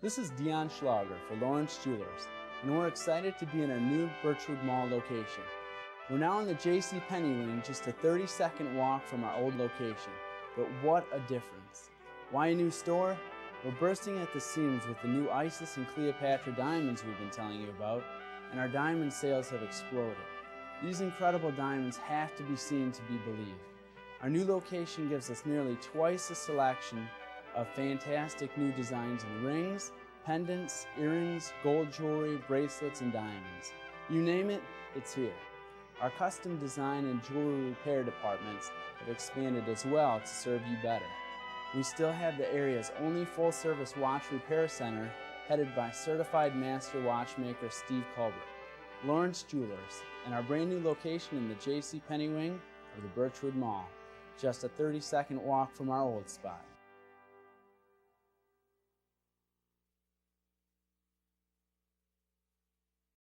This is Dion Schlager for Lawrence Jewelers, and we're excited to be in our new Birchwood Mall location. We're now in the J.C. Penney wing, just a 30-second walk from our old location. But what a difference. Why a new store? We're bursting at the seams with the new Isis and Cleopatra diamonds we've been telling you about, and our diamond sales have exploded. These incredible diamonds have to be seen to be believed. Our new location gives us nearly twice the selection of fantastic new designs in rings, pendants, earrings, gold jewelry, bracelets, and diamonds. You name it, it's here. Our custom design and jewelry repair departments have expanded as well to serve you better. We still have the area's only full-service watch repair center headed by certified master watchmaker Steve Culbert. Lawrence Jewelers, and our brand new location in the J.C. Penney wing of the Birchwood Mall, just a 30-second walk from our old spot.